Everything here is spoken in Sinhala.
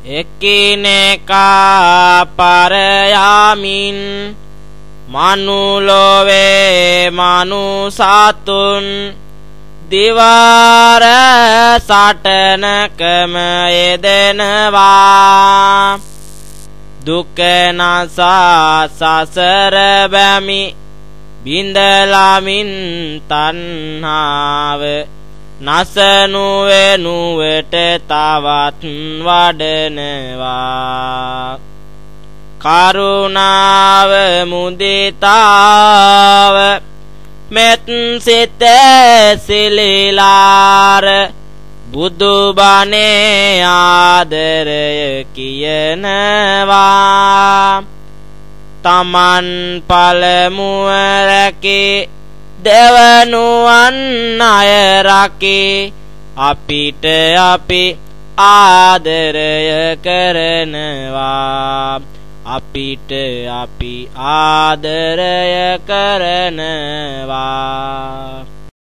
එකිනෙකා පරයාමින් මනුලොවේ මනුසතුන් දිවාර සටනකම යෙදෙනවා දුක නසා සසර බැමි බින්දලමින් තණ්හාව නසනු වෙනුවට තවත් වඩනවා කරුණාව මුදිතාව මෙත් සිත සිලිලාර බුදු බණේ ආදරය කියනවා තමන් පළමුව රැකේ දෙවනුවන් අය රකේ අපිට අපි ආදරය කරනවා අපිට අපි ආදරය කරනවා